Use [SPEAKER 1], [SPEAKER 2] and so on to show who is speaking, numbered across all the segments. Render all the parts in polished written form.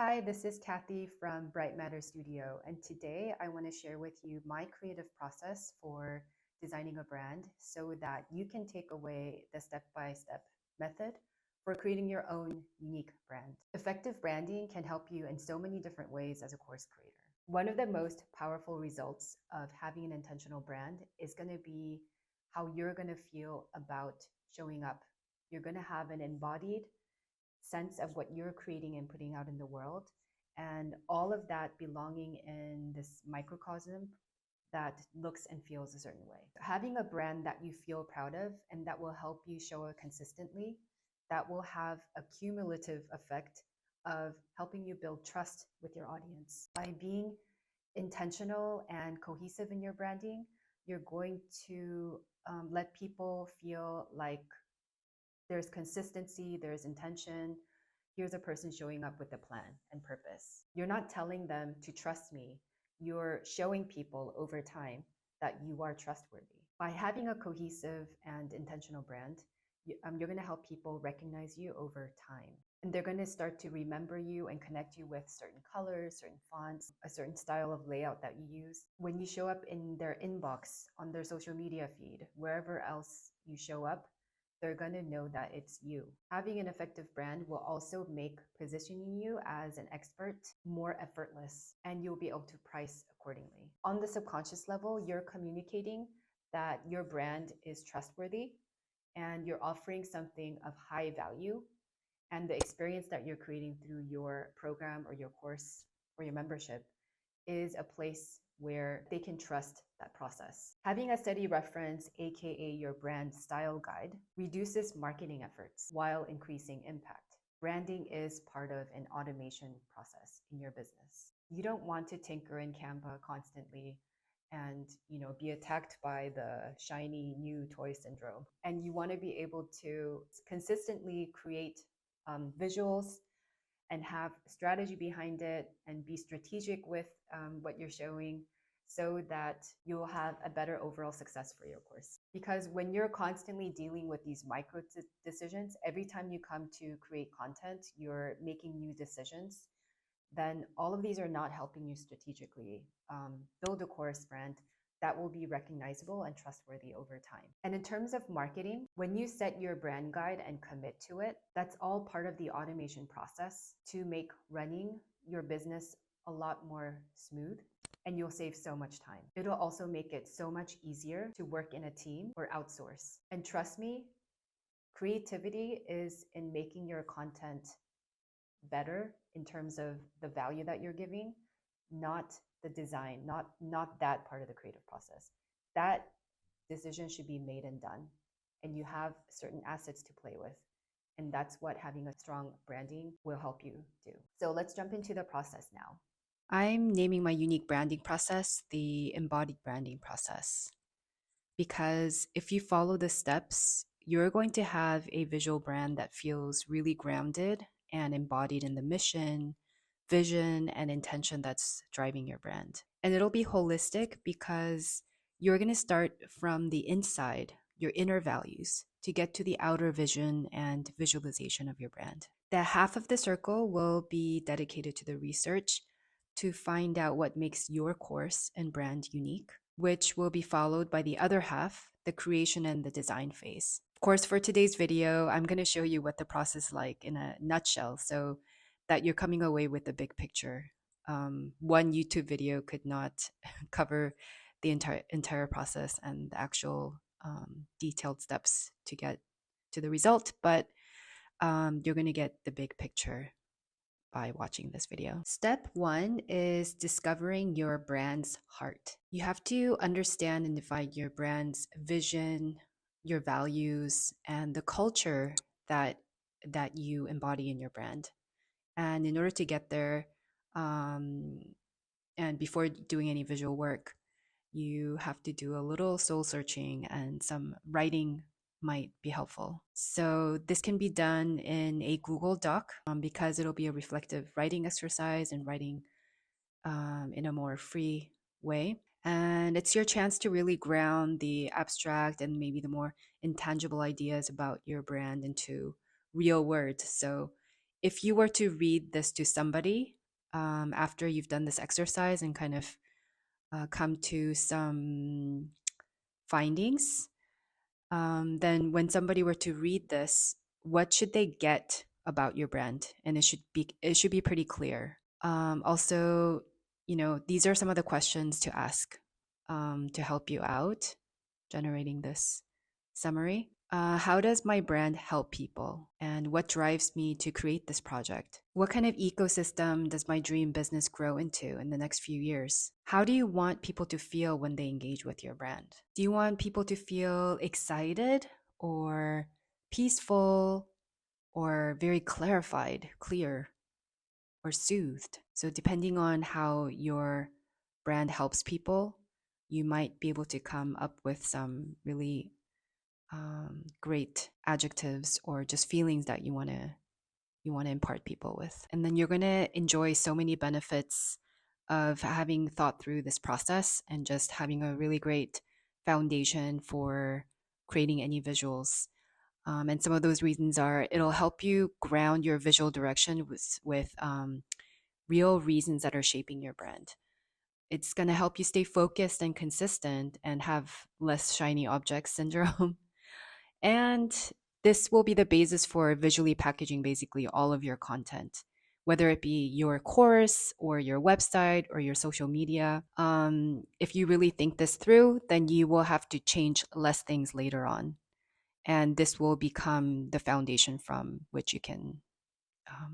[SPEAKER 1] Hi, this is Kathy from Bright Matter Studio, and today I want to share with you my creative process for designing a brand so that you can take away the step-by-step method for creating your own unique brand. Effective branding can help you in so many different ways as a course creator. One of the most powerful results of having an intentional brand is going to be how you're going to feel about showing up. You're going to have an embodied sense of what you're creating and putting out in the world, and all of that belonging in this microcosm that looks and feels a certain way. Having a brand that you feel proud of and that will help you show it consistently, that will have a cumulative effect of helping you build trust with your audience. By being intentional and cohesive in your branding, you're going to let people feel like there's consistency, there's intention. Here's a person showing up with a plan and purpose. You're not telling them to trust me. You're showing people over time that you are trustworthy. By having a cohesive and intentional brand, you're going to help people recognize you over time. And they're going to start to remember you and connect you with certain colors, certain fonts, a certain style of layout that you use. When you show up in their inbox, on their social media feed, wherever else you show up, they're going to know that it's you. Having an effective brand will also make positioning you as an expert more effortless, and you'll be able to price accordingly. On the subconscious level, you're communicating that your brand is trustworthy and you're offering something of high value, and the experience that you're creating through your program or your course or your membership is a place where they can trust that process. Having a steady reference, aka your brand style guide, reduces marketing efforts while increasing impact. Branding is part of an automation process in your business. You don't want to tinker in Canva constantly and be attacked by the shiny new toy syndrome. And you want to be able to consistently create visuals and have strategy behind it and be strategic with what you're showing so that you'll have a better overall success for your course. Because when you're constantly dealing with these micro decisions, every time you come to create content, you're making new decisions, then all of these are not helping you strategically build a course brand that will be recognizable and trustworthy over time. And in terms of marketing, when you set your brand guide and commit to it, that's all part of the automation process to make running your business a lot more smooth, and you'll save so much time. It'll also make it so much easier to work in a team or outsource. And trust me, creativity is in making your content better in terms of the value that you're giving, not the design, not that part of the creative process. That decision should be made and done, and you have certain assets to play with. And that's what having a strong branding will help you do. So let's jump into the process now. I'm naming my unique branding process the embodied branding process, because if you follow the steps, you're going to have a visual brand that feels really grounded and embodied in the mission, vision, and intention that's driving your brand. And it'll be holistic because you're going to start from the inside, your inner values, to get to the outer vision and visualization of your brand. The half of the circle will be dedicated to the research to find out what makes your course and brand unique, which will be followed by the other half, the creation and the design phase. Of course, for today's video, I'm going to show you what the process is like in a nutshell so that you're coming away with the big picture. One YouTube video could not cover the entire process and the actual detailed steps to get to the result, but you're going to get the big picture by watching this video. Step one is discovering your brand's heart. You have to understand and define your brand's vision, your values, and the culture that you embody in your brand. And in order to get there, and before doing any visual work, you have to do a little soul searching, and some writing might be helpful. So this can be done in a Google Doc because it'll be a reflective writing exercise and writing in a more free way. And it's your chance to really ground the abstract and maybe the more intangible ideas about your brand into real words. So if you were to read this to somebody after you've done this exercise and kind of come to some findings, then when somebody were to read this, what should they get about your brand? And it should be pretty clear. Also, these are some of the questions to ask to help you out generating this summary. How does my brand help people? And what drives me to create this project? What kind of ecosystem does my dream business grow into in the next few years? How do you want people to feel when they engage with your brand? Do you want people to feel excited or peaceful or very clarified, clear, or soothed? So, depending on how your brand helps people, you might be able to come up with some really great adjectives or just feelings that you want to impart people with. And then you're going to enjoy so many benefits of having thought through this process and just having a really great foundation for creating any visuals. And some of those reasons are it'll help you ground your visual direction with real reasons that are shaping your brand. It's going to help you stay focused and consistent and have less shiny object syndrome. And this will be the basis for visually packaging basically all of your content, whether it be your course or your website or your social media. If you really think this through, then you will have to change less things later on. And this will become the foundation from which you can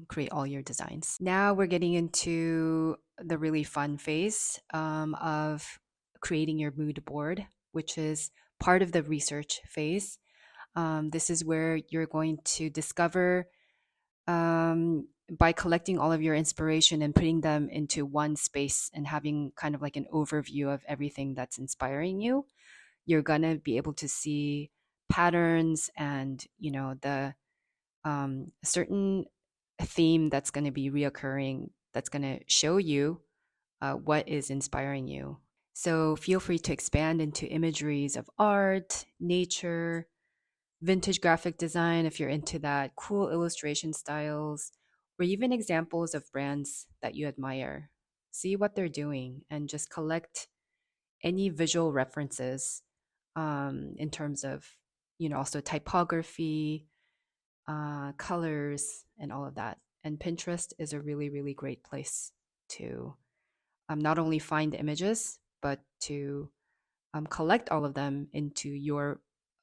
[SPEAKER 1] create all your designs. Now we're getting into the really fun phase of creating your mood board, which is part of the research phase. This is where you're going to discover by collecting all of your inspiration and putting them into one space and having kind of like an overview of everything that's inspiring you. You're going to be able to see patterns and, the certain theme that's going to be reoccurring that's going to show you what is inspiring you. So feel free to expand into imageries of art, nature, vintage graphic design if you're into that, cool illustration styles, or even examples of brands that you admire. See what they're doing and just collect any visual references in terms of, also typography, colors, and all of that. And Pinterest is a really, really great place to not only find images, but to collect all of them into your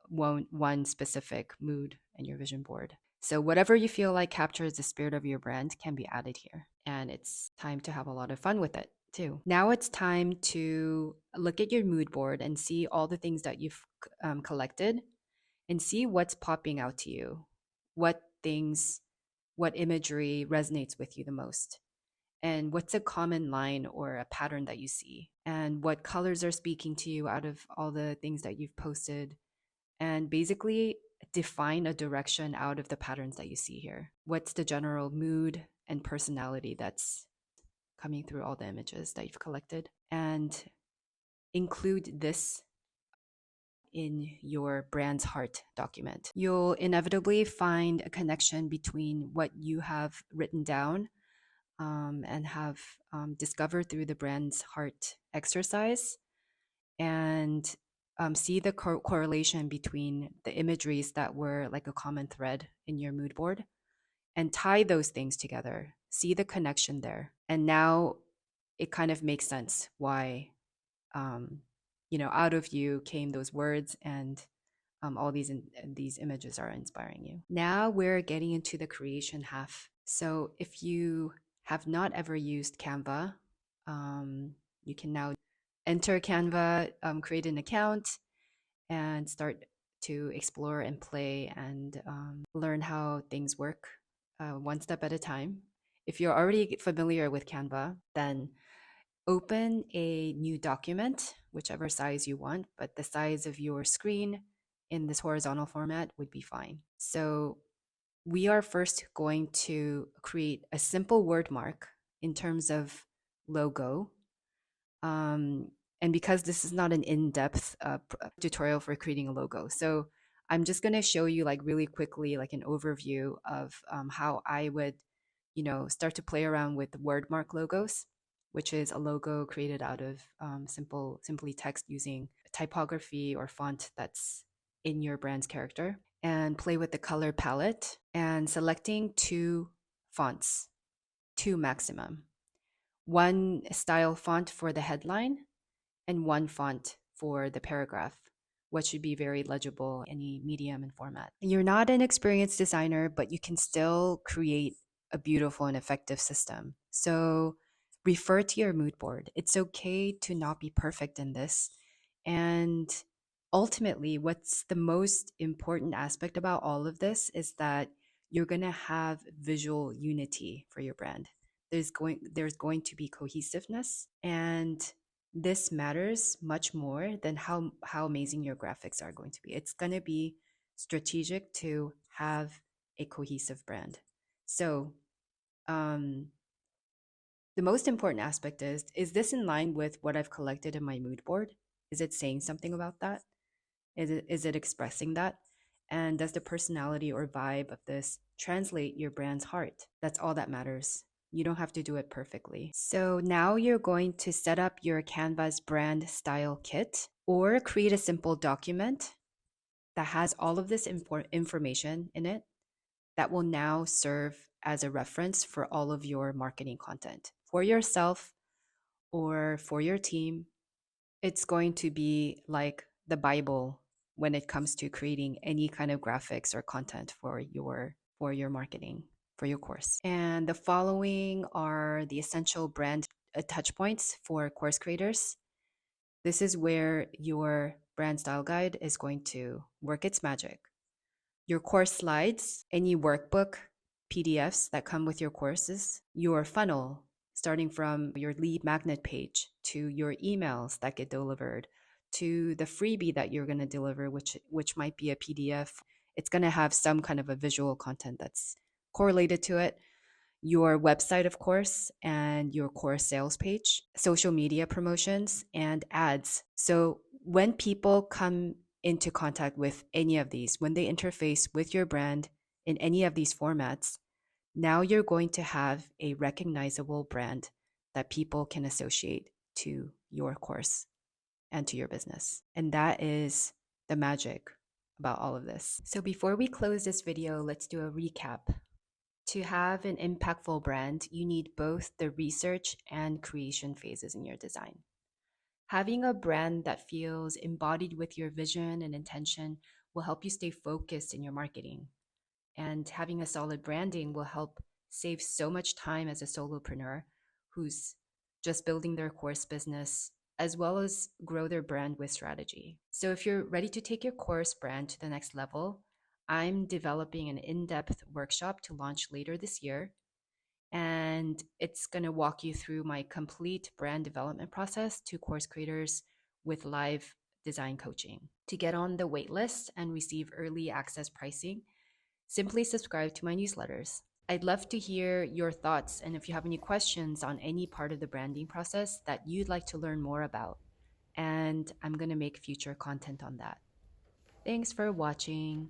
[SPEAKER 1] one specific mood and your vision board. So whatever you feel like captures the spirit of your brand can be added here. And it's time to have a lot of fun with it too. Now it's time to look at your mood board and see all the things that you've collected and see what's popping out to you. What imagery resonates with you the most? And what's a common line or a pattern that you see? And what colors are speaking to you out of all the things that you've posted? And basically define a direction out of the patterns that you see here. What's the general mood and personality that's coming through all the images that you've collected? And include this in your brand's heart document. You'll inevitably find a connection between what you have written down and have discovered through the brand's heart exercise, and see the correlation between the imageries that were like a common thread in your mood board and tie those things together. See the connection there. And now it kind of makes sense why, out of you came those words and all these images are inspiring you. Now we're getting into the creation half. So if you have not ever used Canva, you can now enter Canva, create an account, and start to explore and play and learn how things work one step at a time. If you're already familiar with Canva, then open a new document, whichever size you want, but the size of your screen in this horizontal format would be fine. So we are first going to create a simple word mark in terms of logo. And because this is not an in-depth tutorial for creating a logo, so I'm just going to show you like really quickly like an overview of how I would start to play around with word mark logos, which is a logo created out of simply text using typography or font that's in your brand's character, and play with the color palette and selecting two fonts, two maximum, one style font for the headline and one font for the paragraph, what should be very legible, any medium and format. You're not an experienced designer, but you can still create a beautiful and effective system. So refer to your mood board. It's okay to not be perfect in this. And ultimately, what's the most important aspect about all of this is that you're going to have visual unity for your brand. There's going to be cohesiveness, and this matters much more than how amazing your graphics are going to be. It's going to be strategic to have a cohesive brand. So, the most important aspect is this in line with what I've collected in my mood board? Is it saying something about that? Is it expressing that? And does the personality or vibe of this translate your brand's heart? That's all that matters. You don't have to do it perfectly. So now you're going to set up your Canva's brand style kit or create a simple document that has all of this information in it that will now serve as a reference for all of your marketing content for yourself or for your team. It's going to be like the Bible when it comes to creating any kind of graphics or content for your marketing, for your course. And the following are the essential brand touch points for course creators. This is where your brand style guide is going to work its magic. Your course slides, any workbook, PDFs that come with your courses, your funnel, starting from your lead magnet page to your emails that get delivered to the freebie that you're going to deliver, which might be a PDF. It's going to have some kind of a visual content that's correlated to it. Your website, of course, and your course sales page, social media promotions, and ads. So when people come into contact with any of these, when they interface with your brand in any of these formats, now you're going to have a recognizable brand that people can associate to your course and to your business. And that is the magic about all of this. So before we close this video, let's do a recap. To have an impactful brand, you need both the research and creation phases in your design. Having a brand that feels embodied with your vision and intention will help you stay focused in your marketing. And having a solid branding will help save so much time as a solopreneur who's just building their course business, as well as grow their brand with strategy. So if you're ready to take your course brand to the next level, I'm developing an in-depth workshop to launch later this year. And it's going to walk you through my complete brand development process to course creators with live design coaching. To get on the waitlist and receive early access pricing, simply subscribe to my newsletters. I'd love to hear your thoughts and if you have any questions on any part of the branding process that you'd like to learn more about. And I'm going to make future content on that. Thanks for watching.